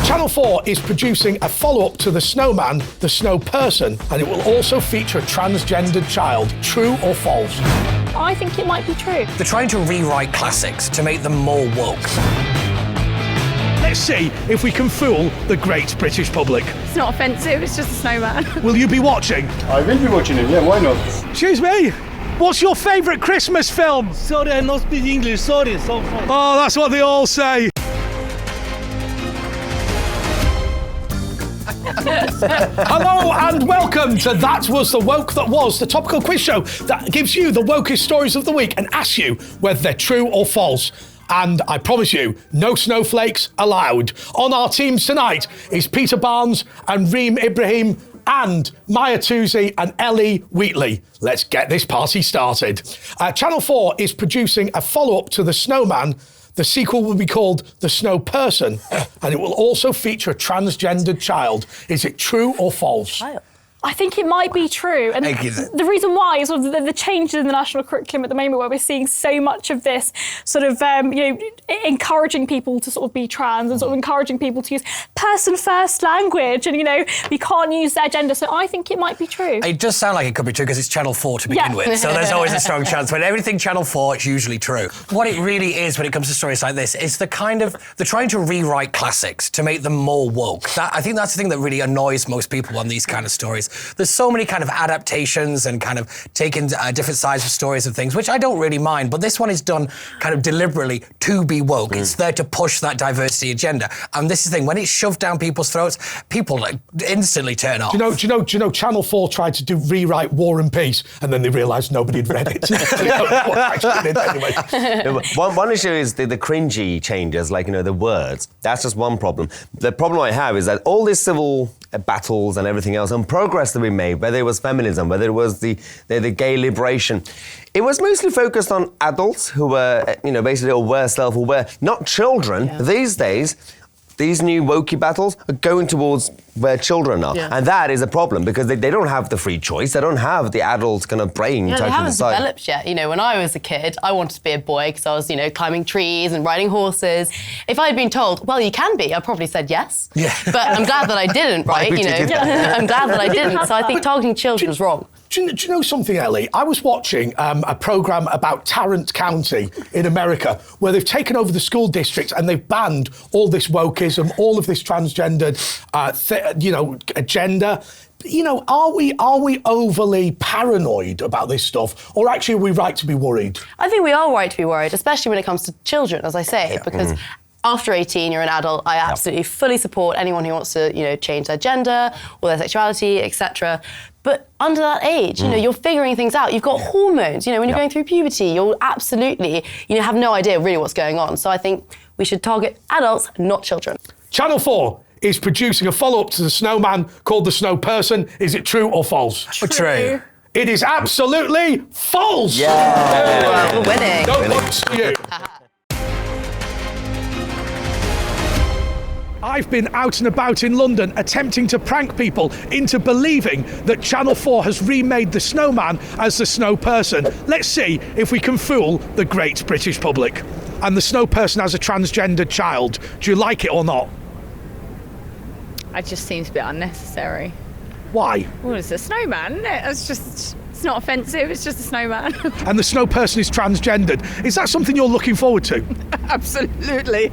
Channel 4 is producing a follow-up to The Snowman, The Snow Person, and it will also feature a transgendered child. True or false? I think it might be true. They're trying to rewrite classics to make them more woke. Let's see if we can fool the great British public. It's not offensive, it's just a snowman. Will you be watching? I will be watching it, yeah, why not? Excuse me? What's your favourite Christmas film? Sorry, I don't speak English. Sorry. Oh, that's what they all say. Hello and welcome to That Was the Woke That Was, the topical quiz show that gives you the wokest stories of the week and asks you whether they're true or false. And I promise you, no snowflakes allowed. On our teams tonight is Peter Barnes and Reem Ibrahim and Mahyar Tousi and Ellie Wheatley. Let's get this party started. Channel 4 is producing a follow-up to The Snowman. The sequel will be called The Snow Person, and it will also feature a transgendered child. Is it true or false? I think it might be true. And the reason why is the changes in the national curriculum at the moment, where we're seeing so much of this sort of, encouraging people to sort of be trans and sort of encouraging people to use person-first language and, we can't use their gender. So I think it might be true. It does sound like it could be true because it's Channel 4 to begin with, so there's always a strong chance. When everything Channel 4, it's usually true. What it really is when it comes to stories like this is they're trying to rewrite classics to make them more woke. I think that's the thing that really annoys most people on these kind of stories. There's so many kind of adaptations and kind of taking different sides of stories and things, which I don't really mind, but this one is done kind of deliberately to be woke. It's there to push that diversity agenda. And this is the thing, when it's shoved down people's throats, people instantly turn off. Do you know Channel 4 tried to rewrite War and Peace, and then they realised nobody had read it. Anyway. One issue is the cringy changes, like, the words. That's just one problem. The problem I have is that all these civil battles and everything else and progress that we made, whether it was feminism, whether it was the gay liberation, it was mostly focused on adults who were, basically aware, self-aware, not children. Yeah. These days, these new wokey battles are going towards where children are. Yeah. And that is a problem because they don't have the free choice. They don't have the adult kind of brain to actually decide. They haven't developed yet. When I was a kid, I wanted to be a boy because I was, climbing trees and riding horses. If I had been told, well, you can be, I probably said yes. Yeah. But I'm glad that I didn't, right? I'm glad that I didn't. So I think targeting children is wrong. Do you know something, Ellie? I was watching a programme about Tarrant County in America where they've taken over the school districts and they've banned all this wokeism, all of this transgendered, agenda. Are we overly paranoid about this stuff, or actually are we right to be worried? I think we are right to be worried, especially when it comes to children, as I say, because after 18, you're an adult. I absolutely fully support anyone who wants to, change their gender or their sexuality, etc. But under that age, you're figuring things out. You've got hormones. When you're going through puberty, you'll absolutely, have no idea really what's going on. So I think we should target adults, not children. Channel 4 is producing a follow-up to The Snowman called The Snow Person. Is it true or false? True. It is absolutely false. Yeah. We're winning. No points to you. I've been out and about in London attempting to prank people into believing that Channel 4 has remade The Snowman as The Snow Person. Let's see if we can fool the great British public. And The Snow Person has a transgendered child. Do you like it or not? It just seems a bit unnecessary. Why? Well, it's a snowman, isn't it? It's not offensive, it's just a snowman. And The Snow Person is transgendered. Is that something you're looking forward to? Absolutely.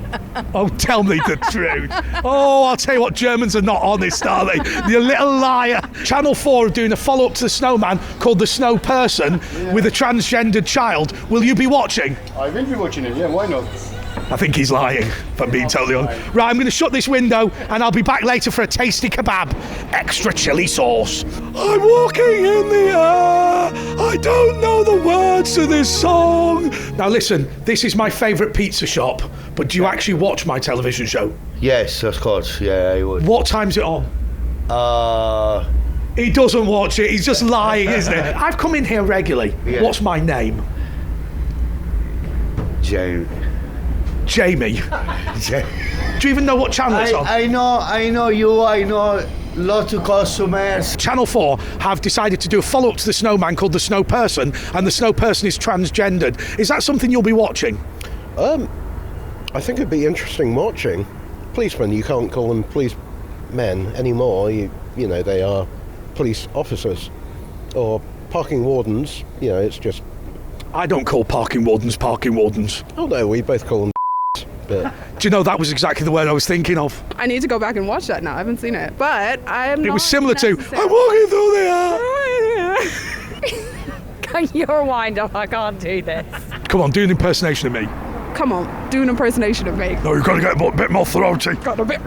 Oh, tell me the truth. Oh, I'll tell you what, Germans are not honest, are they? You little liar. Channel 4 are doing a follow-up to The Snowman called The Snow Person with a transgendered child. Will you be watching? I will be watching it, yeah, why not? I think he's lying, if I'm being totally honest. Right, I'm going to shut this window and I'll be back later for a tasty kebab. Extra chilli sauce. I'm walking in the air. I don't know the words to this song. Now listen, this is my favourite pizza shop, but do you actually watch my television show? Yes, of course. Yeah, I would. What time's it on? He doesn't watch it. He's just lying, isn't it? I've come in here regularly. Yeah. What's my name? Jamie. Do you even know what channel it's on? I know you. I know lots of customers. Channel 4 have decided to do a follow-up to The Snowman called The Snow Person, and The Snow Person is transgendered. Is that something you'll be watching? I think it'd be interesting watching. policemen, you can't call them policemen anymore. You know, they are police officers. Or parking wardens, you know, it's just... I don't call parking wardens. Oh no, we both call them but... Do you know, that was exactly the word I was thinking of. I need to go back and watch that now. I haven't seen it. But It was similar to, I'm walking through the air. You're wind up. I can't do this. Come on, do an impersonation of me. Come on, do an impersonation of me. No, you've got to get a bit more throaty. Got a bit.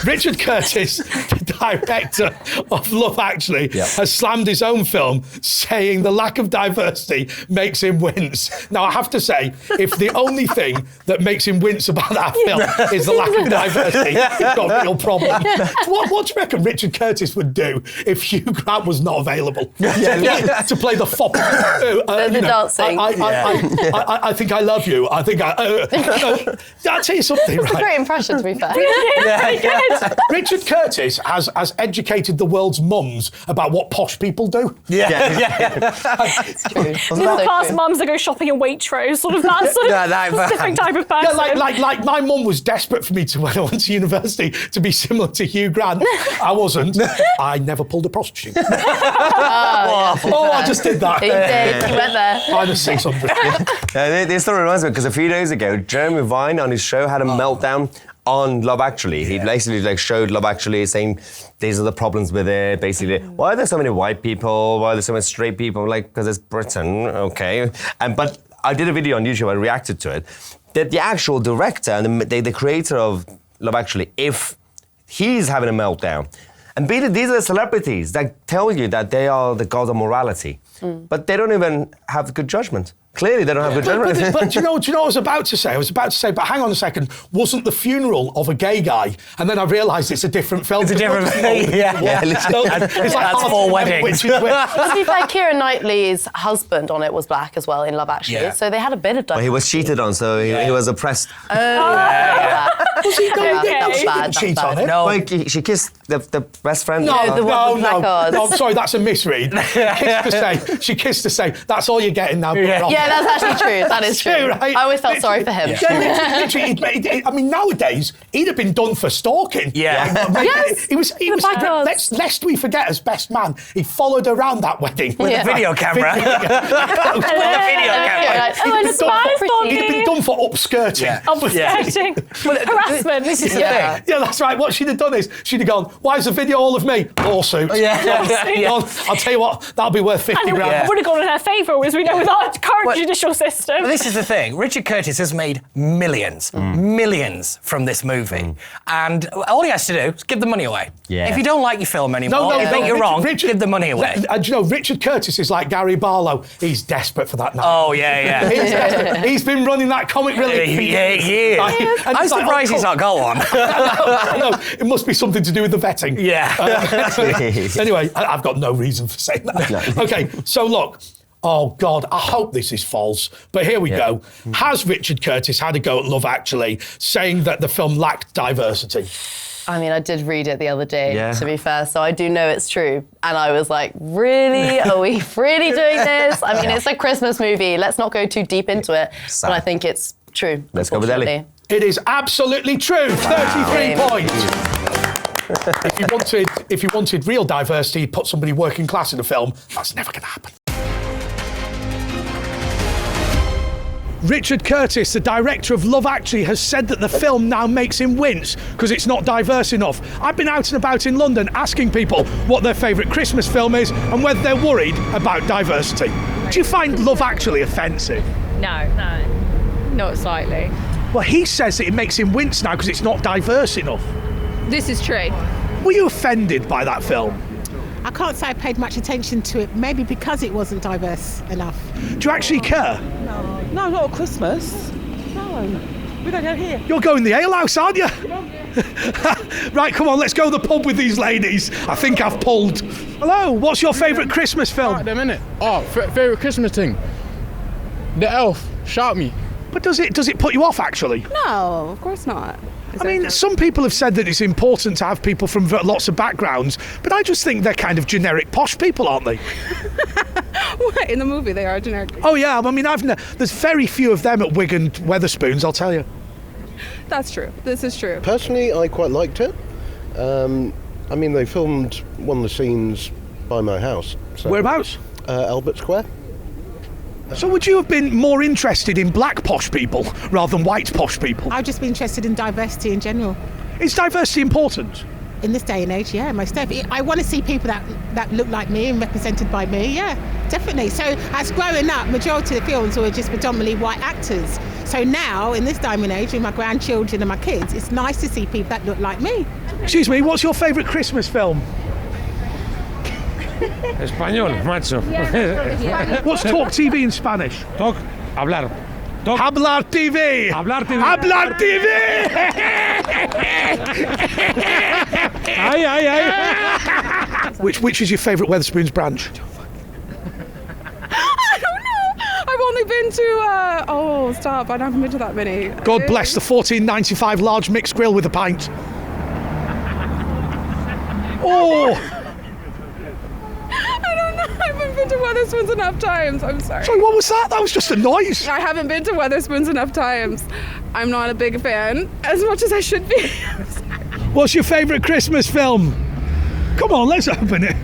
Richard Curtis, the director of Love Actually, has slammed his own film, saying the lack of diversity makes him wince. Now, I have to say, if the only thing that makes him wince about that film is the lack of diversity, he's got a real problem. What do you reckon Richard Curtis would do if Hugh Grant was not available to play the fop? The dancing. I think I love you. I think I'll tell you something, It's right? a great impression, to be fair. Richard Curtis has educated the world's mums about what posh people do. It's true. Middle class mums that go shopping in Waitrose, sort of that sort of specific type of person. Yeah, like my mum was desperate for me to, when I went to university, to be similar to Hugh Grant. I wasn't. I never pulled a prostitute. I just did that. You did. You went there. Minus 600. This story reminds me because a few days ago, Jeremy Vine on his show had a meltdown on Love Actually. He basically showed Love Actually, saying these are the problems with it. Basically, why are there so many white people? Why are there so many straight people? Because it's Britain, okay. But I did a video on YouTube. I reacted to it. That the actual director and the creator of Love Actually, if he's having a meltdown, and these are the celebrities that tell you that they are the god of morality, but they don't even have good judgment. Clearly, they don't have good judgment. But do you know what I was about to say? But hang on a second. Wasn't the funeral of a gay guy? And then I realised it's a different film. It's a different film. It's like that's four weddings. To be fair, Keira Knightley's husband on it was black as well in Love Actually. Yeah. So they had a bit of Well, he was cheated on, so he was oppressed. Was he going That was bad. cheat on it? No. Like, she kissed the best friend. the one with black eyes. No, I'm sorry, that's a misread. She kissed to say, that's all you're getting now. Yeah, that's actually true. That is true. Right? I always felt sorry for him. Yeah, literally, I mean, nowadays, he'd have been done for stalking. Yeah. Yes. He was lest we forget, as best man, he followed around that wedding with Yeah. a Video camera. Video camera. He'd have been done for upskirting. Upskirting. Harassment. This is the thing. Yeah, that's right. What she'd have done is, she'd have gone, why is the video all of me? Lawsuit. I'll tell you what, that'll be worth 50 grand. And would have gone in her favour, as we know, with our current judicial system. But this is the thing. Richard Curtis has made millions from this movie. And all he has to do is give the money away. Yeah. If you don't like your film anymore, you think you're wrong, give the money away. And you know, Richard Curtis is like Gary Barlow. He's desperate for that now. Oh, yeah. He's desperate. He's been running that comic relief for years. I'm surprised he's not got one. I know. It must be something to do with the vetting. Yeah. Anyway, I've got no reason for saying that. No. Okay, so look. Oh, God, I hope this is false. But here we go. Has Richard Curtis had a go at Love Actually, saying that the film lacked diversity? I mean, I did read it the other day, to be fair, so I do know it's true. And I was like, really? Are we really doing this? I mean, it's a Christmas movie. Let's not go too deep into it. But I think it's true. Let's go with Ellie. It is absolutely true. 33 points. If you wanted real diversity, put somebody working class in a film. That's never going to happen. Richard Curtis, the director of Love Actually, has said that the film now makes him wince because it's not diverse enough. I've been out and about in London asking people what their favourite Christmas film is and whether they're worried about diversity. Do you find Love Actually offensive? No, not slightly. Well, he says that it makes him wince now because it's not diverse enough. This is true. Were you offended by that film? I can't say I paid much attention to it, maybe because it wasn't diverse enough. Do you actually care? No, not at Christmas. No, we don't go here. You're going the alehouse, aren't you? Right, come on, let's go to the pub with these ladies. I think I've pulled. Hello, what's your favourite Christmas film? Wait a minute. Oh, favourite Christmas thing. The Elf. Shout me. But does it put you off, actually? No, of course not. I mean, some people have said that it's important to have people from lots of backgrounds, but I just think they're kind of generic posh people, aren't they? What, in the movie they are generic? Oh yeah, I mean, there's very few of them at Wigan Wetherspoons, I'll tell you. That's true. This is true. Personally, I quite liked it. I mean, they filmed one of the scenes by my house. So, Whereabouts? Albert Square. So would you have been more interested in black posh people rather than white posh people? I've just been interested in diversity in general. Is diversity important? In this day and age, yeah, most definitely. I want to see people that look like me and represented by me, yeah, definitely. So as growing up, majority of the films were just predominantly white actors. So now, in this diamond age, with my grandchildren and my kids, it's nice to see people that look like me. Excuse me, what's your favourite Christmas film? Español, macho. What's talkTV in Spanish? Hablar. Hablar TV. Hablar TV. Hablar TV. Ay. Which is your favourite Wetherspoons branch? I don't know. I've only been to, oh, stop. I haven't been to that many. God bless the $14.95 large mixed grill with a pint. Oh! I haven't been to Wetherspoons enough times. I'm sorry. Sorry, what was that? That was just a noise. I haven't been to Wetherspoons enough times. I'm not a big fan, as much as I should be. What's your favourite Christmas film? Come on, let's open it.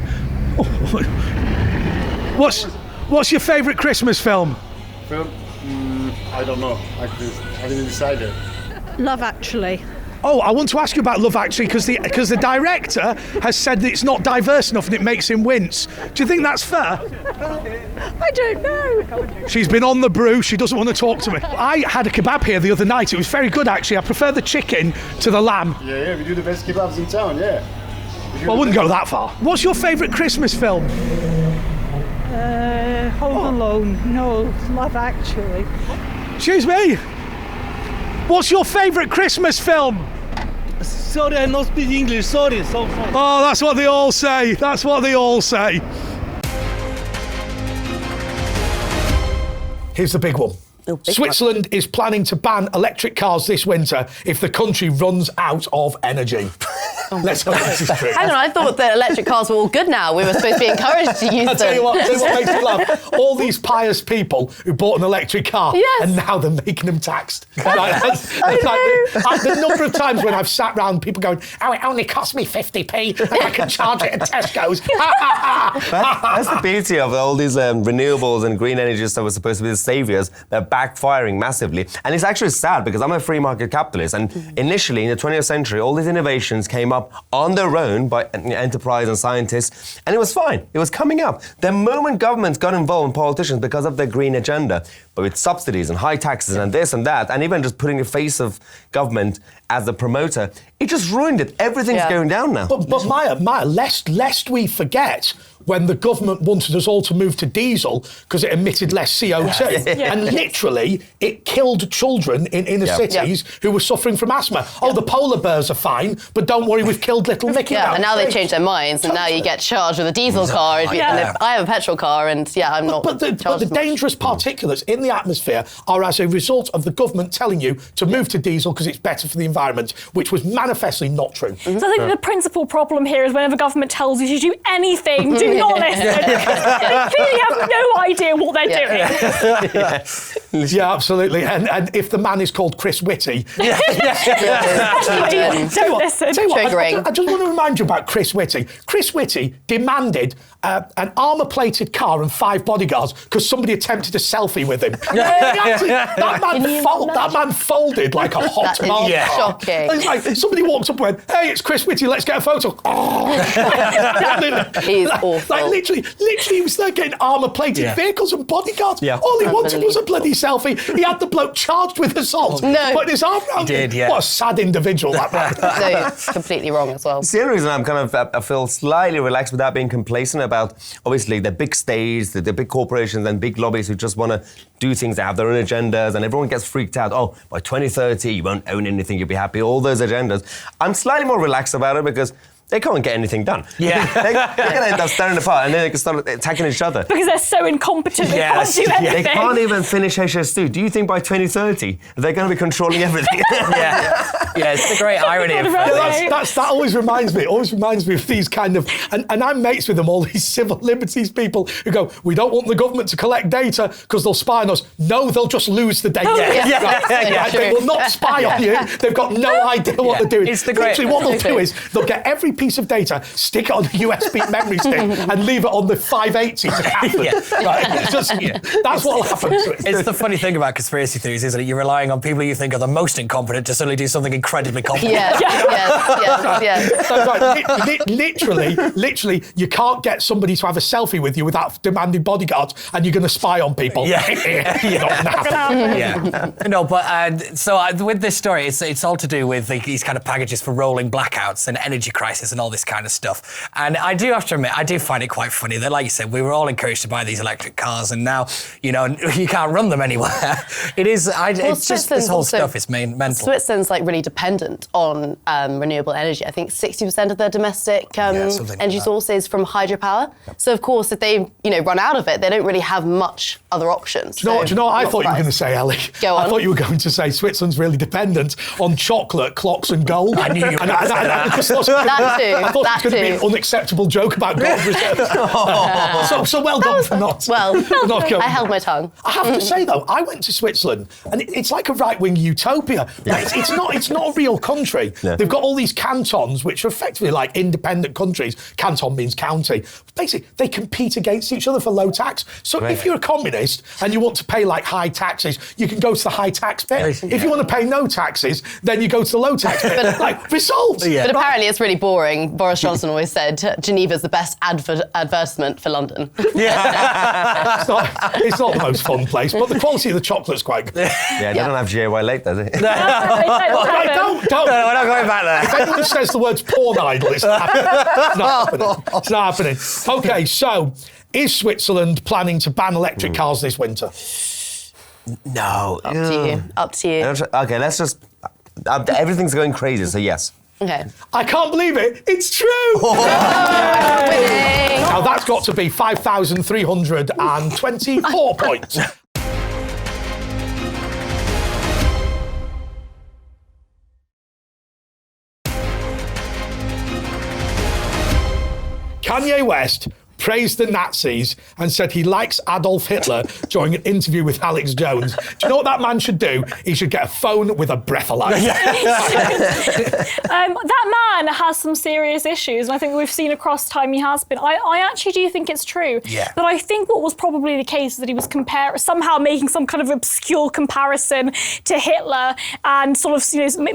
What's your favourite Christmas film? I don't know. I didn't decide it. Love Actually. Oh, I want to ask you about Love Actually because the director has said that it's not diverse enough and it makes him wince. Do you think that's fair? I don't know. She's been on the brew. She doesn't want to talk to me. I had a kebab here the other night. It was very good, actually. I prefer the chicken to the lamb. Yeah, we do the best kebabs in town, yeah. Well, I wouldn't go that far. What's your favourite Christmas film? Home Alone. No, Love Actually. Excuse me? What's your favourite Christmas film? Sorry, I don't speak English. Sorry. Oh, that's what they all say. That's what they all say. Here's the big one. Switzerland is planning to ban electric cars this winter if the country runs out of energy. Let's hope this is true. Hang on, I thought that electric cars were all good now. We were supposed to be encouraged to use them. I'll tell you what makes me laugh. All these pious people who bought an electric car and now they're making them taxed. Right, the number of times when I've sat round people going, oh, it only cost me 50p and I can charge it at Tesco's. That's the beauty of all these renewables and green energies that were supposed to be the saviours. They're backfiring massively. And it's actually sad because I'm a free market capitalist and initially in the 20th century all these innovations came up on their own by enterprise and scientists and it was fine. It was coming up. The moment governments got involved in politicians because of their green agenda, but with subsidies and high taxes and this and that, and even just putting the face of government as the promoter, it just ruined it. Everything's going down now. But Maya, lest we forget when the government wanted us all to move to diesel because it emitted less CO2. And literally, it killed children in inner cities who were suffering from asthma. Oh, the polar bears are fine, but don't worry, we've killed little Mickey Mouse. And now they've changed their minds, and now you get charged with a diesel car. And I have a petrol car, and I'm not. But the dangerous particulates in the atmosphere are as a result of the government telling you to move to diesel because it's better for the environment, which was manifestly not true. So I think the principal problem here is whenever government tells you to do anything, do not listen. They clearly have no idea what they're doing. Yeah, absolutely. And if the man is called Chris Whitty... Don't listen. I just want to remind you about Chris Whitty. Chris Whitty demanded an armour-plated car and 5 bodyguards because somebody attempted a selfie with him. That man folded like a hot marble. Shocking. It's like somebody walked up and went, hey, it's Chris Whitty, let's get a photo. He's awful. Literally, he was there getting armour-plated vehicles and bodyguards. All he wanted was a bloody selfie. He had the bloke charged with assault. Put his arm around him. What a sad individual that man. No, it's completely wrong as well. It's the only reason I'm I feel slightly relaxed without being complacent about, obviously, the big stage, the big corporations and big lobbies who just want to do things, they have their own agendas, and everyone gets freaked out. Oh, by 2030, you won't own anything, you'll be happy. All those agendas. I'm slightly more relaxed about it because they can't get anything done. Yeah. They're going to end up staring apart, and then they can start attacking each other. Because they're so incompetent, they can't do anything. They can't even finish HS2. Do you think by 2030 they're going to be controlling everything? It's the great irony of that always reminds me. It always reminds me of these kind of, and I'm mates with them, all these civil liberties people who go, we don't want the government to collect data because they'll spy on us. No, they'll just lose the data. They will not spy on you. They've got no idea what they're doing. It's the great. Literally, what they'll do is they'll get every piece of data, stick it on a USB memory stick, and leave it on the 580 to Catherine. That's what will happen to it. It's the funny thing about conspiracy theories, isn't it? You're relying on people you think are the most incompetent to suddenly do something incredibly competent. Literally, you can't get somebody to have a selfie with you without demanding bodyguards, and you're going to spy on people. Not going to happen. No, but with this story, it's all to do with these kind of packages for rolling blackouts and energy crisis and all this kind of stuff. And I do have to admit, I do find it quite funny that, like you said, we were all encouraged to buy these electric cars, and now you can't run them anywhere. It is. It's just this whole stuff is mental. Switzerland's like really dependent on renewable energy. I think 60% of their domestic energy sources from hydropower. So of course, if they run out of it, they don't really have much other options. Do you know what I thought you were going to say, Ellie? Go on. I thought you were going to say Switzerland's really dependent on chocolate, clocks, and gold. I knew you were going to say that. I thought it was going to be an unacceptable joke about gold reserves. So well done for not. I held my tongue. I have to say though, I went to Switzerland, and it's like a right-wing utopia. It's not a real country. They've got all these cantons, which are effectively like independent countries. Canton means county. Basically, they compete against each other for low tax. So if you're a communist and you want to pay like high taxes, you can go to the high tax bit. If you want to pay no taxes, then you go to the low tax bit. Result. But apparently it's really boring. Boris Johnson always said Geneva's the best advertisement for London. It's not the most fun place, but the quality of the chocolate's quite good. They don't have GAY late, does it? Don't. No, we're not going back there. If anyone says the words porn idol, it's not happening. It's not happening. Okay, so is Switzerland planning to ban electric cars this winter? No. Up to you. Okay, let's just... everything's going crazy, so yes. Okay. I can't believe it. It's true. Now that's got to be 5,324 points. Kanye West praised the Nazis and said he likes Adolf Hitler during an interview with Alex Jones. Do you know what that man should do? He should get a phone with a breathalyzer. That man has some serious issues, and I think we've seen across time he has been. I actually do think it's true. But I think what was probably the case is that he was somehow making some kind of obscure comparison to Hitler and sort of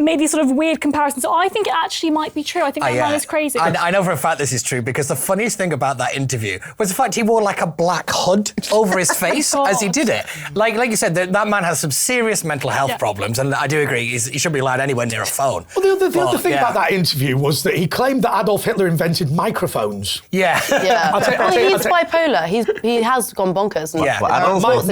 made these sort of weird comparisons. So I think it actually might be true. I think that man is crazy. I know for a fact this is true because the funniest thing about that interview was the fact he wore like a black hood over his face as he did it. Like you said, that man has some serious mental health problems, and I do agree he shouldn't be allowed anywhere near a phone. Well, the other thing about that interview was that he claimed that Adolf Hitler invented microphones. He's bipolar. He has gone bonkers. And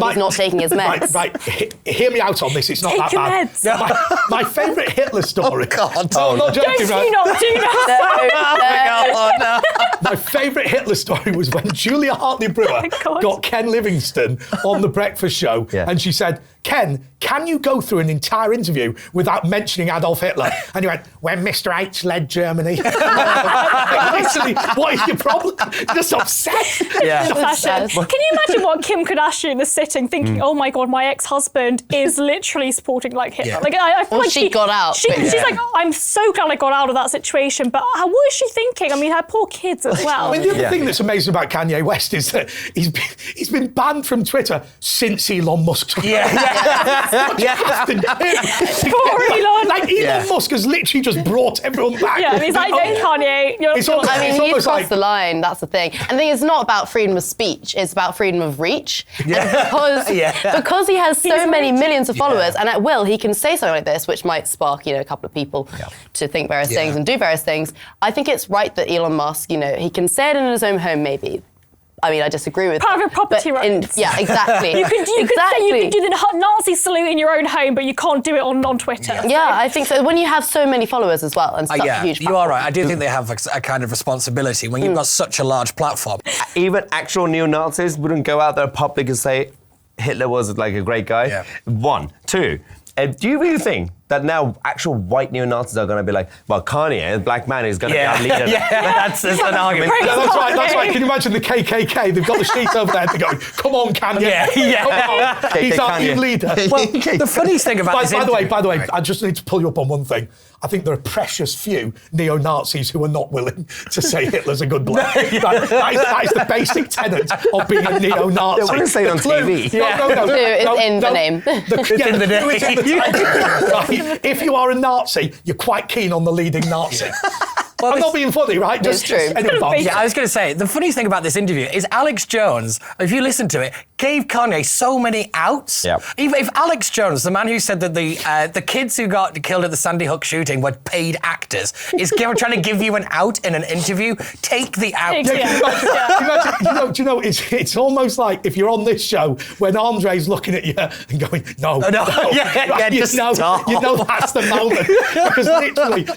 he's not taking his meds. Right, hear me out on this. It's not that bad. My favourite Hitler story. God, I'm not joking, right? Not do that. My favourite Hitler story was when Julia Hartley-Brewer got Ken Livingstone on The Breakfast Show, and she said, Ken, can you go through an entire interview without mentioning Adolf Hitler? And he went, when Mr. H led Germany. Literally, what is your problem? You're just obsessed. Can you imagine what Kim Kardashian is sitting thinking, oh my God, my ex-husband is literally supporting like Hitler. Like, I feel like she got out. She's like, I'm so glad I got out of that situation, but what is she thinking? I mean, her poor kids as well. I mean, the other thing that's amazing about Kanye West is that he's been banned from Twitter since Elon Musk took over. Elon Musk has literally just brought everyone back. Yeah, and he's like, no, Kanye. He's crossed the line, that's the thing. And the thing is not about freedom of speech, it's about freedom of reach. Because he has so many millions of followers, and at will, he can say something like this, which might spark, a couple of people to think various things and do various things. I think it's right that Elon Musk, he can say it in his own home maybe, I mean, I disagree with private property rights. Yeah, exactly. You could say you could do the Nazi salute in your own home, but you can't do it on Twitter. Yeah, I think so. When you have so many followers as well and such a huge platform. You are right. I do think they have a kind of responsibility when you've got such a large platform. Even actual neo-Nazis wouldn't go out there public and say Hitler was like a great guy. Yeah. 1, 2. Do you really think that now actual white neo-Nazis are going to be like, well, Kanye, the black man, is going to be our leader? That's an argument. Yeah, that's right. Can you imagine the KKK? They've got the sheet over there. They're going, come on, Kanye. Come on. He's our new leader. Well, the funniest thing about this... By the way, I just need to pull you up on one thing. I think there are precious few neo-Nazis who are not willing to say Hitler's a good bloke. That is the basic tenet of being a neo-Nazi. They wouldn't say it on TV. No. It's in the name. It's in the name. Right. If you are a Nazi, you're quite keen on the leading Nazi. Well, I'm not being funny, right? It's true. Yeah, I was going to say, the funniest thing about this interview is Alex Jones, if you listen to it, gave Kanye so many outs. Yep. If Alex Jones, the man who said that the kids who got killed at the Sandy Hook shooting were paid actors, is trying to give you an out in an interview, take the out. Do you know, it's almost like if you're on this show when Andre's looking at you and going, no. You know that's the moment. Because literally,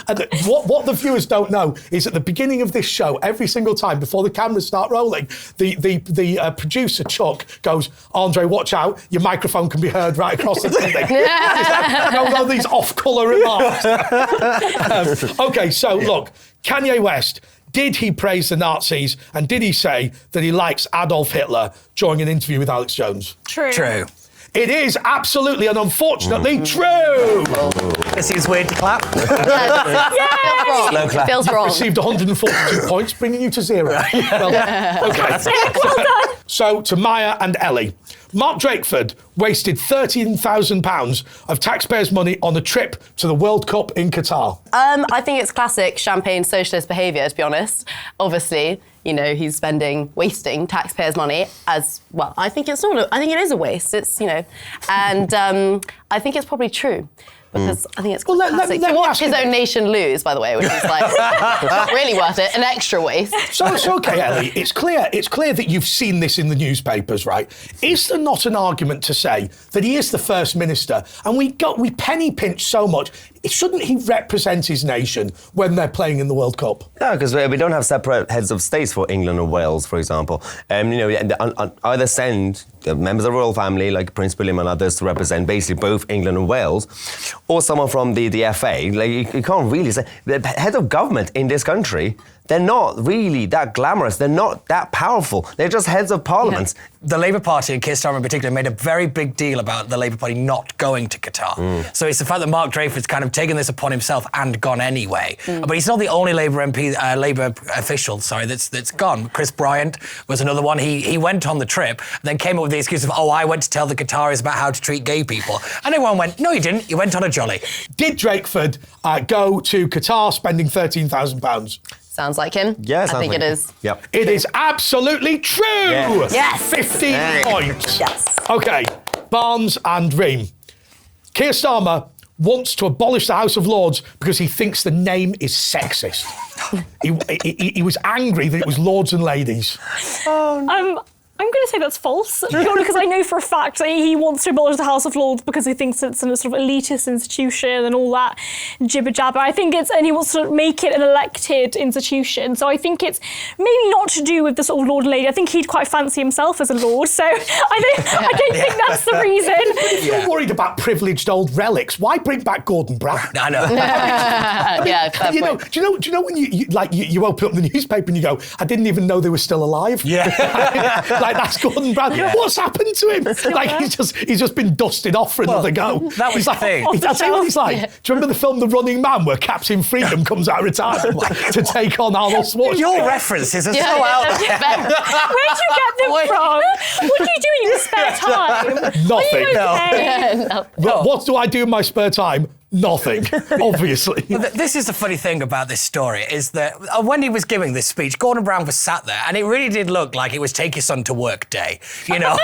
and what the viewers don't know is at the beginning of this show, every single time before the cameras start rolling, the producer Chuck goes, Andre, watch out, your microphone can be heard right across the thing. No, these off-colour remarks. Okay, so look, Kanye West, did he praise the Nazis and did he say that he likes Adolf Hitler during an interview with Alex Jones? True. It is absolutely and unfortunately true. This is weird to clap. Slow clap. Feels wrong. Received 142 points, bringing you to 0. Okay. Well done. So to Maya and Ellie. Mark Drakeford wasted £13,000 of taxpayers' money on a trip to the World Cup in Qatar. I think it's classic champagne socialist behaviour, to be honest. Obviously, you know, he's wasting taxpayers' money as well. I think it is a waste. It's, and I think it's probably true. Because I think it's classic to watch his own nation lose, by the way, which is like not really worth it, an extra waste. So it's okay, Ellie. It's clear that you've seen this in the newspapers, right? Is there not an argument to say that he is the First Minister and we penny pinch so much? Shouldn't he represent his nation when they're playing in the World Cup? No, because we don't have separate heads of states for England or Wales, for example. Either send members of the royal family, like Prince William and others, to represent basically both England and Wales, or someone from the FA. Like you can't really say the head of government in this country. They're not really that glamorous. They're not that powerful. They're just heads of parliaments. Yeah. The Labour Party, and Keir Starmer in particular, made a very big deal about the Labour Party not going to Qatar. So it's the fact that Mark Drakeford's kind of taken this upon himself and gone anyway. But he's not the only Labour official, that's gone. Chris Bryant was another one. He went on the trip, then came up with the excuse of, I went to tell the Qataris about how to treat gay people. And everyone went, no, you didn't. You went on a jolly. Did Drakeford go to Qatar spending £13,000? Sounds like him. Yeah, I think it is. Yep. It is absolutely true. Yes. 15 points. Yes. Okay, Barnes and Reem. Keir Starmer wants to abolish the House of Lords because he thinks the name is sexist. He was angry that it was Lords and Ladies. I'm going to say that's false, purely because I know for a fact that he wants to abolish the House of Lords because he thinks it's a sort of elitist institution and all that jibber jabber. I think and he wants to make it an elected institution. So I think it's maybe not to do with the sort of Lord and Lady. I think he'd quite fancy himself as a Lord. So I don't think that's the reason. If you're worried about privileged old relics, why bring back Gordon Brown? I know. Fair point. Do you know when you open up the newspaper and you go, I didn't even know they were still alive? Yeah. That's Gordon Brown. Yeah. What's happened to him? He's just been dusted off for another go. That was the thing. I'll tell you what he's like. Do you remember the film The Running Man where Captain Freedom comes out of retirement to take on Arnold Schwarzenegger? Your references are so out there. Where'd you get them from? What do you do in your spare time? Nothing. No. What do I do in my spare time? Nothing, obviously. This is the funny thing about this story, is that when he was giving this speech, Gordon Brown was sat there, and it really did look like it was take your son to work day. You know,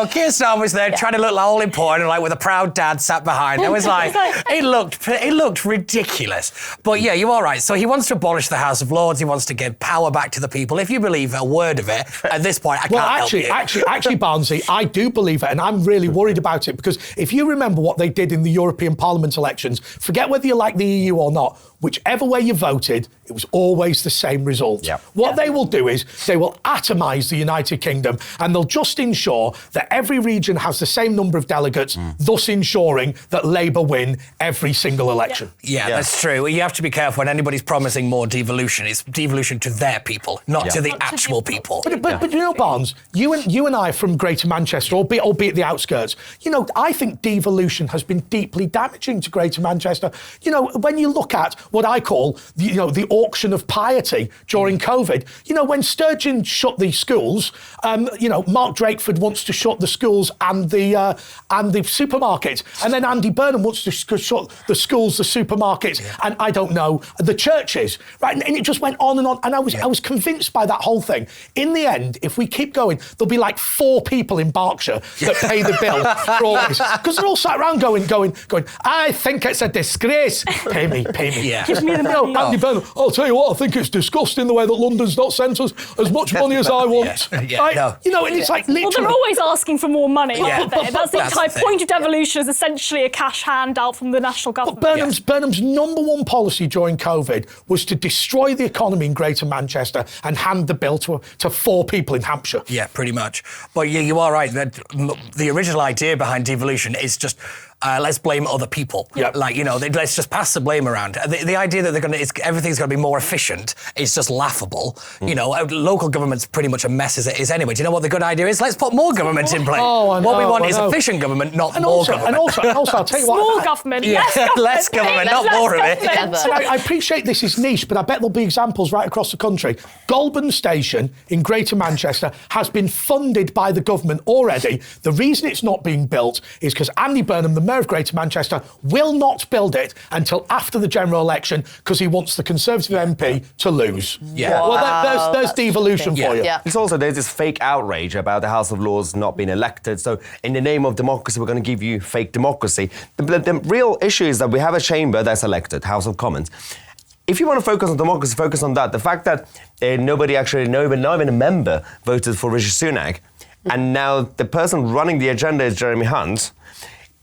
Keir Starmer was there trying to look like all important, like with a proud dad sat behind. It was like, it looked ridiculous. But yeah, you are right. So he wants to abolish the House of Lords. He wants to give power back to the people. If you believe a word of it, at this point, I can't help you. Actually, Barnsley, I do believe it, and I'm really worried about it, because if you remember what they did in the European Parliament elections, forget whether you like the EU or not, whichever way you voted, it was always the same result. What they will do is they will atomise the United Kingdom, and they'll just ensure that every region has the same number of delegates, thus ensuring that Labour win every single election. Yeah, that's true. You have to be careful when anybody's promising more devolution. It's devolution to their people, not to the actual people. But you know, Barnes, you and I are from Greater Manchester, albeit the outskirts. You know, I think devolution has been deeply damaging to Greater Manchester. You know, when you look at what I call, the auction of piety during COVID. You know, when Sturgeon shut the schools, Mark Drakeford wants to shut the schools and the supermarkets, and then Andy Burnham wants to shut the schools, the supermarkets, and I don't know, the churches, right? And it just went on, and I was convinced by that whole thing. In the end, if we keep going, there'll be like 4 people in Berkshire that pay the bill for all this, because they're all sat around going, I think it's a disgrace. Pay me. Give me the money. Andy Burnham, I'll tell you what, I think it's disgusting the way that London's not sent us as much money as I want. You know, and it's like literally... Well, they're always asking for more money, aren't they? That's the entire point of devolution, is essentially a cash handout from the national government. But Burnham's number one policy during COVID was to destroy the economy in Greater Manchester and hand the bill to 4 people in Hampshire. Yeah, pretty much. But yeah, you are right. The original idea behind devolution is just... let's blame other people. Like, let's just pass the blame around. The idea that everything's going to be more efficient is just laughable. You know, local government's pretty much a mess as it is anyway. Do you know what the good idea is? Let's put more government in place. What we want is efficient government, not more government. And also, I'll tell you what... Small government, less government, not more of it. I appreciate this is niche, but I bet there'll be examples right across the country. Goulburn Station in Greater Manchester has been funded by the government already. The reason it's not being built is because Andy Burnham, the Mayor of Greater Manchester, will not build it until after the general election, because he wants the Conservative MP to lose. Well, there's devolution for you. It's also, there's this fake outrage about the House of Lords not being elected. So in the name of democracy, we're going to give you fake democracy. The real issue is that we have a chamber that's elected, House of Commons. If you want to focus on democracy, focus on that. The fact that nobody actually, not even a member, voted for Rishi Sunak, and now the person running the agenda is Jeremy Hunt.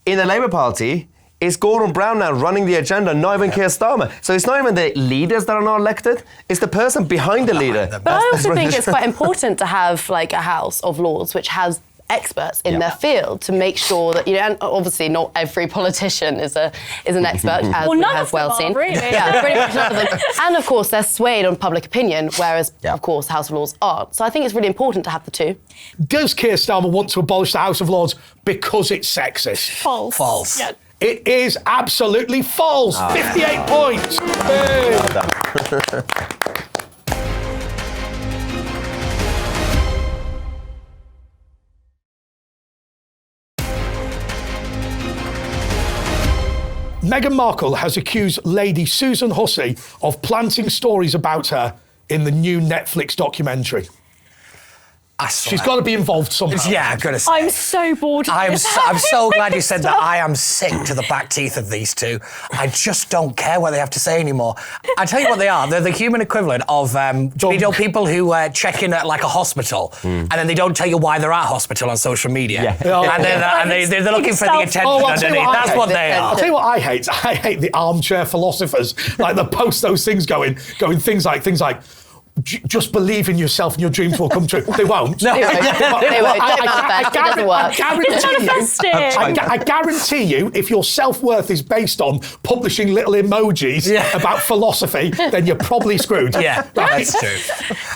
In the Labour Party, it's Gordon Brown now running the agenda, not even Keir Starmer. So it's not even the leaders that are not elected, it's the person behind the leader. But I also think it's quite important to have like a House of Lords which has experts in their field to make sure that, and obviously not every politician is an expert, as we have well seen. Really. Yeah, pretty much none of them. And of course, they're swayed on public opinion, whereas, of course, House of Lords aren't. So I think it's really important to have the two. Does Keir Starmer want to abolish the House of Lords because it's sexist? False. Yeah. It is absolutely false. 58 points. Well done. Meghan Markle has accused Lady Susan Hussey of planting stories about her in the new Netflix documentary. She's got to be involved somehow. Yeah, I've got to say. I'm so bored of this. I'm so glad you said that. I am sick to the back teeth of these two. I just don't care what they have to say anymore. I tell you what they are. They're the human equivalent of people who check in at like a hospital and then they don't tell you why they're at hospital on social media. And they're looking for the attention underneath. That's what they are. I'll tell you what I hate. I hate the armchair philosophers. Like they post those things going things like, just believe in yourself and your dreams will come true. They won't. No, they won't. It doesn't work. I guarantee you, if your self-worth is based on publishing little emojis about philosophy, then you're probably screwed. Yeah, that's true.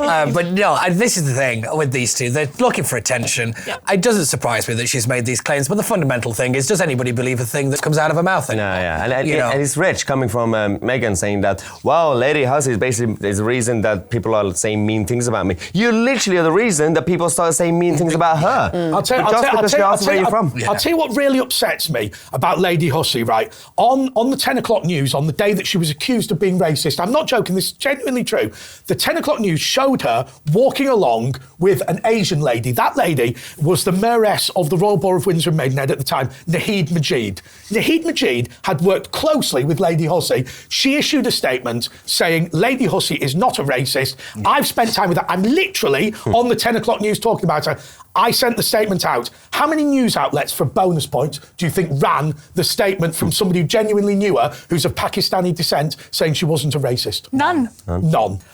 But no, this is the thing with these two. They're looking for attention. It doesn't surprise me that she's made these claims, but the fundamental thing is, does anybody believe a thing that comes out of her mouth anymore? And it's rich coming from Meghan saying that, wow, Lady Hussey is basically the reason that people are started saying mean things about me. You literally are the reason that people started saying mean things about her. I'll tell you what really upsets me about Lady Hussey, right? On the 10 o'clock news, on the day that she was accused of being racist, I'm not joking, this is genuinely true, the 10 o'clock news showed her walking along with an Asian lady. That lady was the mayoress of the Royal Borough of Windsor and Maidenhead at the time, Naheed Majid. Naheed Majid had worked closely with Lady Hussey. She issued a statement saying, Lady Hussey is not a racist. I've spent time with her. I'm literally on the 10 o'clock news talking about her. I sent the statement out. How many news outlets, for bonus points, do you think ran the statement from somebody who genuinely knew her, who's of Pakistani descent, saying she wasn't a racist? None.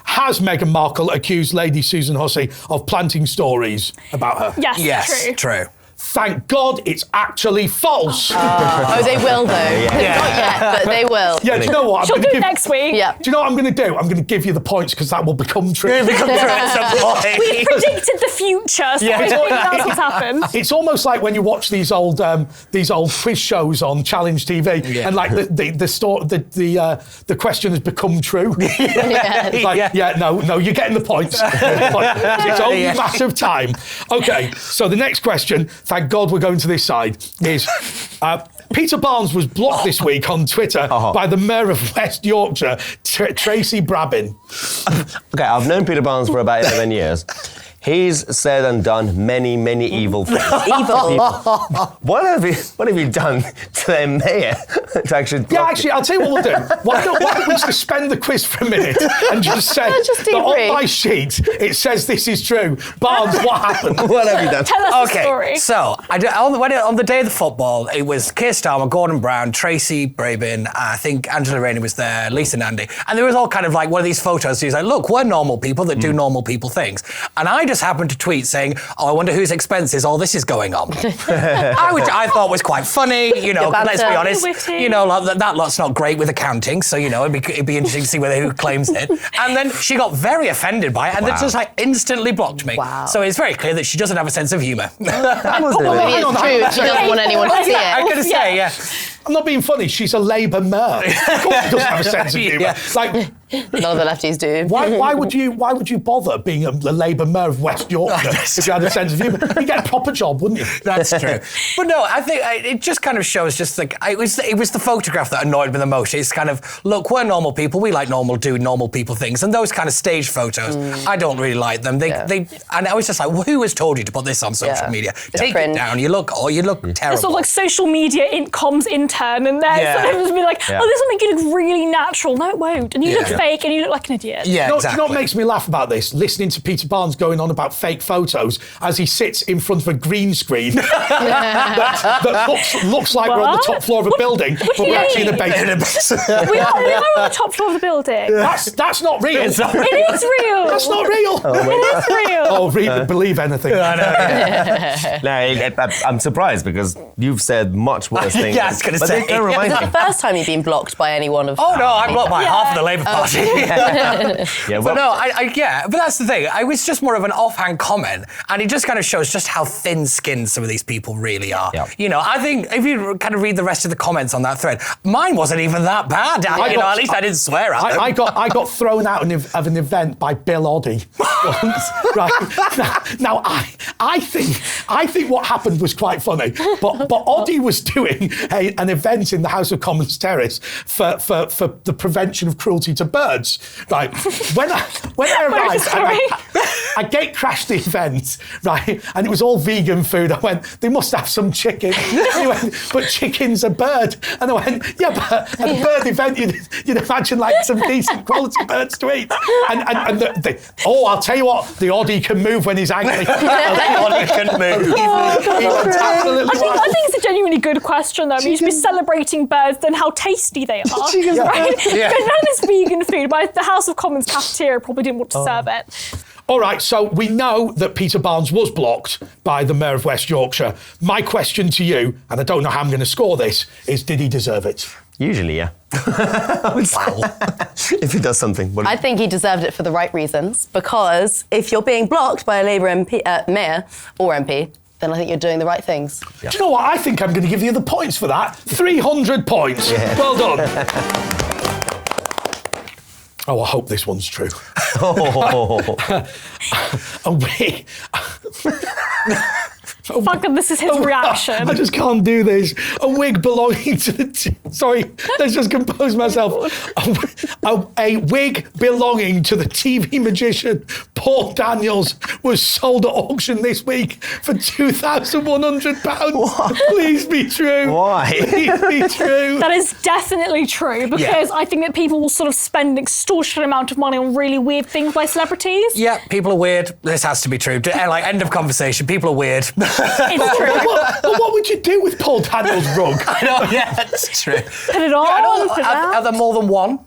Has Meghan Markle accused Lady Susan Hussey of planting stories about her? Yes, true. Thank God it's actually false. Oh, they will though. Not yet, but they will. Yeah, do you know what? She'll do it next week. Yeah. Do you know what I'm going to do? I'm going to give you the points because that will become true. We predicted the future, so I think that's what's happened. It's almost like when you watch these old quiz shows on Challenge TV, and like the question has become true. No, you're getting the points. It's only a matter of time. Okay, so the next question. Thank God we're going to this side, is Peter Barnes was blocked this week on Twitter by the Mayor of West Yorkshire, Tracy Brabin. Okay, I've known Peter Barnes for about 11 years. He's said and done many, many evil things. What have you done to their mayor to actually... Actually, I'll tell you what we'll do. Why don't we suspend the quiz for a minute and just say that on my sheet it says this is true. Barnes, what happened? What have you done? Tell us the story. So, on the day of the football, it was Keir Starmer, Gordon Brown, Tracy Brabin, I think Angela Rainey was there, Lisa Nandy, and there was all kind of like one of these photos. He's like, look, we're normal people that do normal people things. And I just happened to tweet saying, I wonder whose expenses all this is going on. Which I thought was quite funny, let's be honest. That lot's not great with accounting, so, it'd be interesting to see who claims it. And then she got very offended by it and then just instantly blocked me. Wow. So it's very clear that she doesn't have a sense of humour. Maybe it's true. She doesn't want anyone to see it. I'm going to say, yeah. I'm not being funny. She's a Labour mayor. Of course she doesn't have a sense of humour. Like, none of the lefties do. Why would you bother being a Labour mayor of West Yorkshire if you had a sense of humour? You'd get a proper job, wouldn't you? That's true. But no, I think it just kind of shows it was the photograph that annoyed me the most. It's kind of, look, we're normal people. We like do normal people things. And those kind of stage photos, I don't really like them. And I was just like, well, who has told you to put this on social media? Take it down. You look terrible. It's sort of like social media comms intern, and they're sort of just be like, this will make you look really natural. No, it won't. And you look fake, and you look like an idiot. Yeah, exactly. Do you know what makes me laugh about this? Listening to Peter Barnes going on about fake photos as he sits in front of a green screen that looks like we're on the top floor of a building, but we're actually in the basement. We are on the top floor of the building. That's not real. It is real. That's not real. It is real. Oh, Reem, believe anything. I know. I'm surprised because you've said much worse things. Yeah, I was going to say. Is that the first time you've been blocked by anyone of... Oh, no, I'm blocked by half of the Labour Party. But that's the thing. It was just more of an offhand comment, and it just kind of shows just how thin-skinned some of these people really are. Yeah. I think if you kind of read the rest of the comments on that thread, mine wasn't even that bad. At least I didn't swear at them. I got thrown out of an event by Bill Oddie once. Right. Now I think what happened was quite funny, but Oddie was doing an event in the House of Commons terrace for the prevention of cruelty to birds. Right. When I arrived, I gate crashed the event, right, and it was all vegan food. I went, they must have some chicken. He went, but chicken's a bird. And I went, yeah, but at a bird event, you'd imagine like some decent quality birds to eat. And I'll tell you what, the Oddie can move when he's angry. The Oddie can move. I think it's a genuinely good question, though. I mean, you should be celebrating birds and how tasty they are, right? Yeah. None of this vegan food, but the House of Commons cafeteria probably didn't want to serve it. All right, so we know that Peter Barnes was blocked by the Mayor of West Yorkshire. My question to you, and I don't know how I'm going to score this, is did he deserve it? Usually, yeah. If he does something. I think he deserved it for the right reasons, because if you're being blocked by a Labour MP, mayor or MP, then I think you're doing the right things. Yeah. Do you know what? I think I'm going to give you the points for that. 300 points. Yeah. Well done. Oh, I hope this one's true. A wig. Fucking, this is his reaction. I just can't do this. A wig belonging to the... Sorry, let's just compose myself. A wig belonging to the TV magician Paul Daniels was sold at auction this week for £2,100. Please be true. Why? Please be true. That is definitely true, because I think that people will sort of spend an extortionate amount of money on really weird things by celebrities. Yeah, people are weird. This has to be true. Like, end of conversation. People are weird. It's true. What would you do with Paul Daniels' rug? I know, yeah, that's true. Put it on. Are there more than one?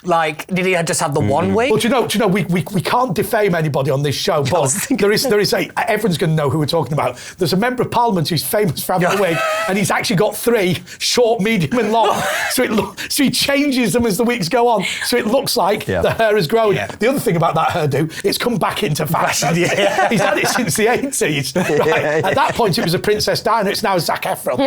Like, did he just have the one wig? Well, do you know, we can't defame anybody on this show, but everyone's going to know who we're talking about. There's a member of Parliament who's famous for having a wig, and he's actually got 3, short, medium and long. So he changes them as the weeks go on, so it looks like the hair is growing. Yeah. The other thing about that hairdo, it's come back into fashion. He's had it since the 80s. Right? At that point, it was a Princess Diana. It's now Zac Efron.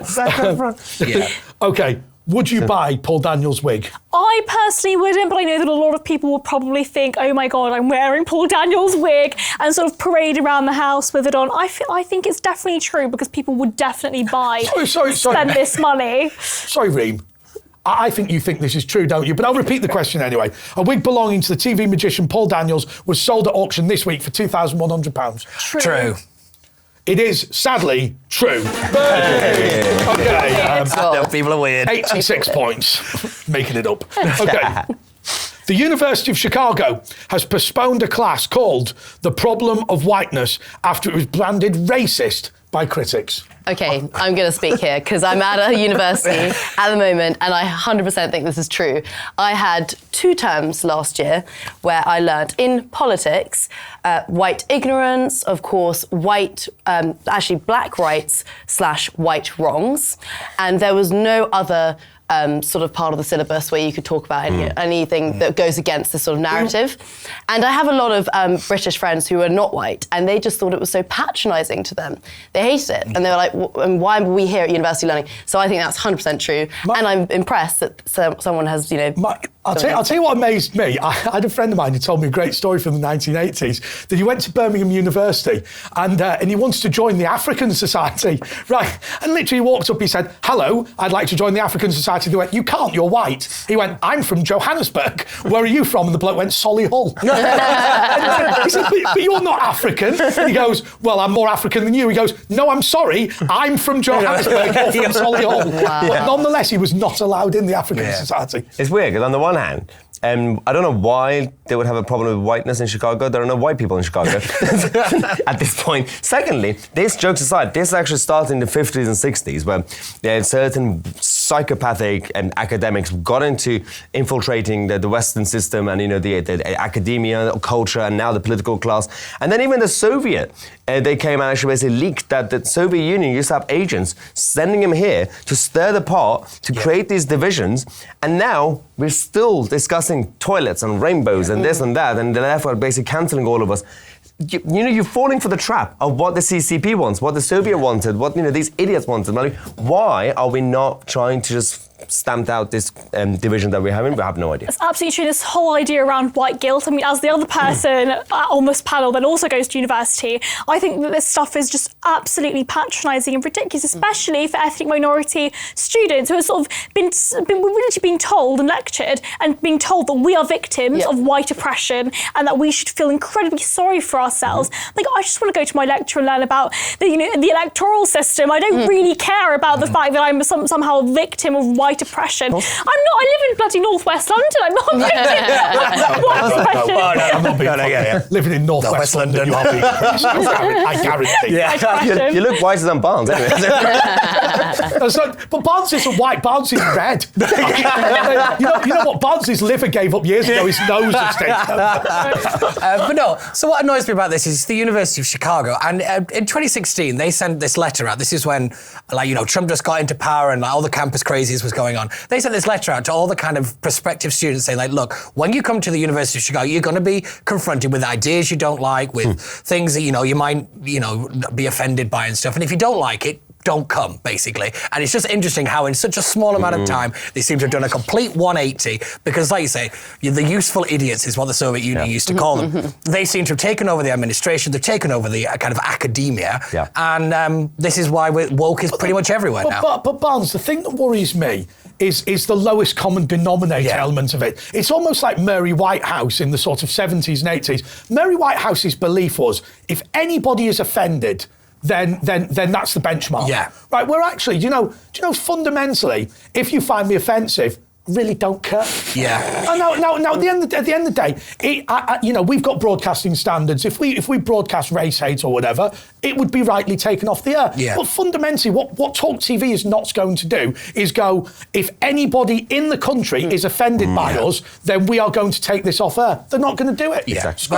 Zac Efron. Yeah. Okay. Would you buy Paul Daniels' wig? I personally wouldn't, but I know that a lot of people will probably think, oh my God, I'm wearing Paul Daniels' wig, and sort of parade around the house with it on. I think it's definitely true, because people would definitely buy, spend this money. Sorry, Reem. I think you think this is true, don't you? But I'll repeat the question anyway. A wig belonging to the TV magician Paul Daniels was sold at auction this week for £2,100. True. It is, sadly, true. Okay. People are weird. 86 points. Making it up. Okay. The University of Chicago has postponed a class called The Problem of Whiteness after it was branded racist by critics. Okay, I'm going to speak here because I'm at a university at the moment, and I 100% think this is true. I had 2 terms last year where I learnt in politics white ignorance, of course, black rights / white wrongs, and there was no other sort of part of the syllabus where you could talk about anything that goes against this sort of narrative. And I have a lot of British friends who are not white, and they just thought it was so patronising to them. They hated it, and they were like, why are we here at university learning? So I think that's 100% true, and I'm impressed that someone has, I'll tell you what amazed me. I had a friend of mine who told me a great story from the 1980s, that he went to Birmingham University and he wanted to join the African Society, right? And literally walked up, he said, hello, I'd like to join the African Society. They went, you can't, you're white. He went, I'm from Johannesburg. Where are you from? And the bloke went, Solihull. He said, but you're not African. And he goes, well, I'm more African than you. He goes, no, I'm sorry, I'm from Johannesburg, you're from Solihull. Wow. But nonetheless, he was not allowed in the African Society. It's weird, because on the one hand, I don't know why they would have a problem with whiteness in Chicago. There are no white people in Chicago at this point. Secondly, this, jokes aside, this actually started in the 50s and 60s, where certain psychopathic academics got into infiltrating the Western system and the academia, culture, and now the political class. And then even the Soviet, they came and actually basically leaked that the Soviet Union used to have agents sending them here to stir the pot, to create these divisions. And now we're still discussing toilets and rainbows and this and that, and therefore basically cancelling all of us. You're falling for the trap of what the CCP wants, what the Soviet wanted, what these idiots wanted. Like, why are we not trying to just stamp out this division that we're having? We have no idea. It's absolutely true. This whole idea around white guilt. I mean, as the other person on this panel that also goes to university, I think that this stuff is just absolutely patronising and ridiculous, especially for ethnic minority students who have sort of been literally being told and lectured and being told that we are victims of white oppression and that we should feel incredibly sorry for ourselves. Like, I just want to go to my lecture and learn about the electoral system. I don't really care about the fact that I'm somehow a victim of white oppression. I'm not. I live in bloody northwest London. I'm not a victim of white oppression. I'm not being living in northwest London. You are being oppressed. I guarantee. You look whiter than Barnes, anyway. But Barnes isn't white. Barnes is red. You know what? Barnes' liver gave up years ago. His nose has taken. But no. So what annoys me about this is the University of Chicago, and in 2016 they sent this letter out. This is when, Trump just got into power and all the campus crazies was going on. They sent this letter out to all the kind of prospective students saying, look, when you come to the University of Chicago, you're going to be confronted with ideas you don't like, with things that, you might, be offended by and stuff. And if you don't like it, don't come, basically. And it's just interesting how in such a small amount of time, they seem to have done a complete 180, because like you say, the useful idiots is what the Soviet Union used to call them. They seem to have taken over the administration, they've taken over the kind of academia, and this is why woke is pretty much everywhere now. But Barnes, the thing that worries me is the lowest common denominator element of it. It's almost like Mary Whitehouse in the sort of 70s and 80s. Mary Whitehouse's belief was, if anybody is offended, then that's the benchmark. Yeah. Right, we're actually, do you know, fundamentally, if you find me offensive, really don't care. Yeah. Now, at the end of the day, we've got broadcasting standards. If we broadcast race hate or whatever, it would be rightly taken off the air. Yeah. But fundamentally, what talkTV is not going to do is go, if anybody in the country is offended by us, then we are going to take this off air. They're not going to do it. Yeah. It's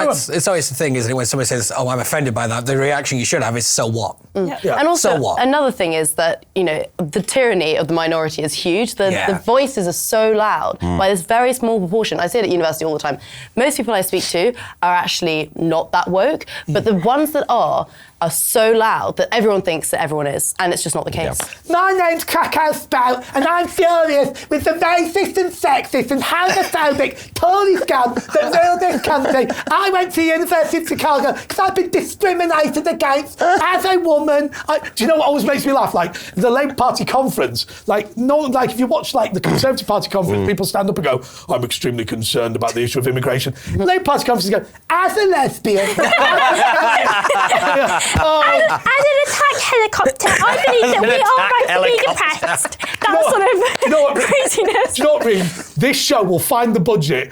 always the thing, isn't it? When somebody says, "Oh, I'm offended by that," the reaction you should have is, "So what?" Yeah. And also, so what? Another thing is that the tyranny of the minority is huge. The voices are so loud by this very small proportion. I say it at university all the time. Most people I speak to are actually not that woke, but the ones that are so loud that everyone thinks that everyone is, and it's just not the case. My name's Cacao Spout, and I'm furious with the racist and sexist and homophobic Tory scum that rule this country. I went to the University of Chicago because I've been discriminated against as a woman. Do you know what always makes me laugh? Like the Labour Party conference, if you watch the Conservative Party conference, people stand up and go, "I'm extremely concerned about the issue of immigration." The Labour Party conference go, "As a lesbian." As an attack helicopter, I believe that we are right to be depressed. That craziness. Do you know what, Reem? This show will find the budget.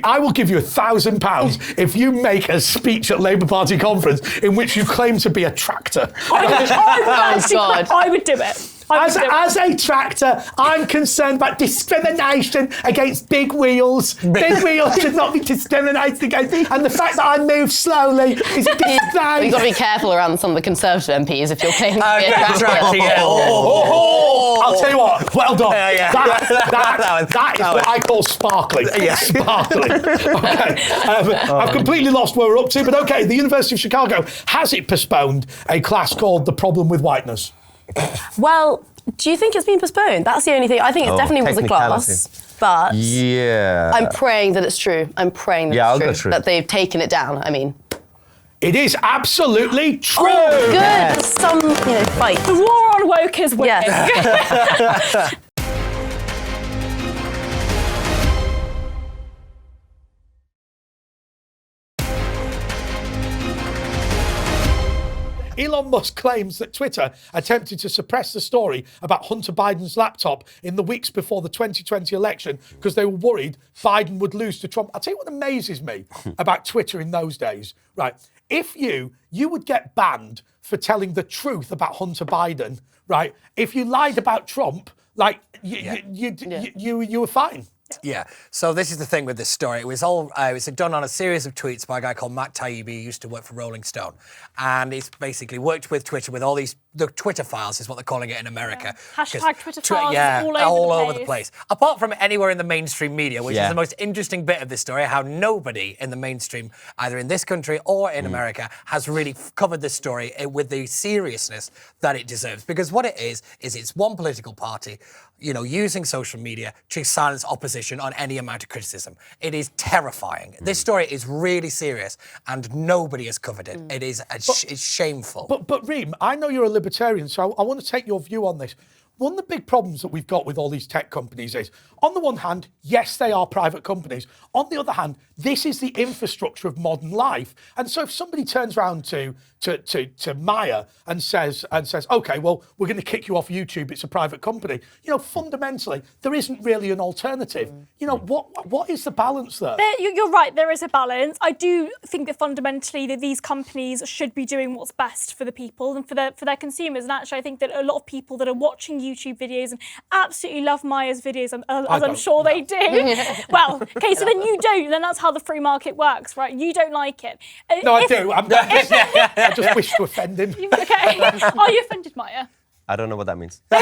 I will give you £1,000 if you make a speech at Labour Party conference in which you claim to be a tractor. I would do it. As a tractor, I'm concerned about discrimination against big wheels. Big wheels should not be discriminated against. And the fact that I move slowly is a disgrace. You've got to be careful around some of the Conservative MPs if you're claiming to be a tractor. I'll tell you what, well done. That is what I call sparkling. Sparkling. Okay. I've completely lost where we're up to, but okay, the University of Chicago, has it postponed a class called The Problem with Whiteness? Well, do you think it's been postponed? That's the only thing. I think it definitely was a class, but I'm praying that it's true. I'm praying that it's true, that they've taken it down. I mean, it is absolutely true. Oh, good. Some fight. The war on woke is winning. Yes. Elon Musk claims that Twitter attempted to suppress the story about Hunter Biden's laptop in the weeks before the 2020 election because they were worried Biden would lose to Trump. I'll tell you what amazes me about Twitter in those days, right? If you would get banned for telling the truth about Hunter Biden, right? If you lied about Trump, you were fine. Yeah, so this is the thing with this story. It was done on a series of tweets by a guy called Matt Taibbi, who used to work for Rolling Stone. And he's basically worked with Twitter with all these, the Twitter files is what they're calling it in America. Hashtag Twitter files all over the place. Apart from anywhere in the mainstream media, which is the most interesting bit of this story, how nobody in the mainstream, either in this country or in America, has really covered this story with the seriousness that it deserves. Because what it is it's one political party, using social media to silence opposition on any amount of criticism. It is terrifying. This story is really serious and nobody has covered it. It is it's shameful. But Reem, I know you're a libertarian, so I want to take your view on this. One of the big problems that we've got with all these tech companies is, on the one hand, yes, they are private companies. On the other hand, this is the infrastructure of modern life. And so if somebody turns around to Maya and says, okay, well, we're going to kick you off YouTube, it's a private company. Fundamentally, there isn't really an alternative. What is the balance there? You're right, there is a balance. I do think that fundamentally that these companies should be doing what's best for the people and for their consumers. And actually, I think that a lot of people that are watching YouTube videos and absolutely love Maya's videos, as I'm sure they do. Well, okay, so then you don't. Then that's how the free market works, right? You don't like it. No, I do. I just wish to offend him. Okay. Are you offended, Maya? I don't know what that means. No,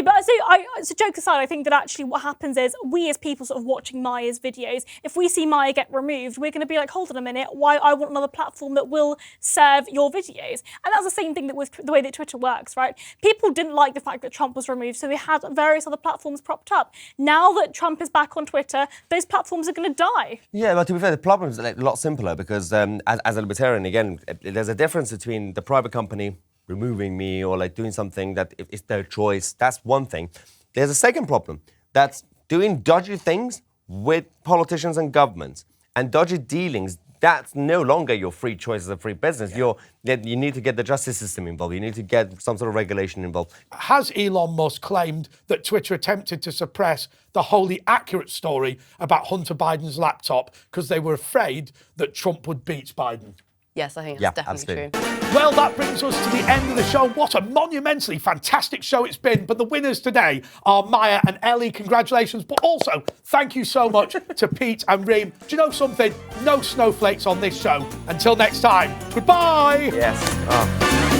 but so jokes aside, I think that actually what happens is we as people sort of watching Maya's videos, if we see Maya get removed, we're going to be like, hold on a minute, why I want another platform that will serve your videos. And that's the same thing that with the way that Twitter works, right? People didn't like the fact that Trump was removed, so they had various other platforms propped up. Now that Trump is back on Twitter, those platforms are going to die. Yeah, but to be fair, the problem is a lot simpler because as a libertarian, again, there's a difference between the private company removing me or like doing something that if it's their choice. That's one thing. There's a second problem. That's doing dodgy things with politicians and governments and dodgy dealings. That's no longer your free choice as a free business. Yeah. You need to get the justice system involved. You need to get some sort of regulation involved. Has Elon Musk claimed that Twitter attempted to suppress the wholly accurate story about Hunter Biden's laptop because they were afraid that Trump would beat Biden? Yes, I think that's definitely true. Well, that brings us to the end of the show. What a monumentally fantastic show it's been. But the winners today are Maya and Ellie. Congratulations. But also, thank you so much to Pete and Reem. Do you know something? No snowflakes on this show. Until next time, goodbye. Yes. Oh.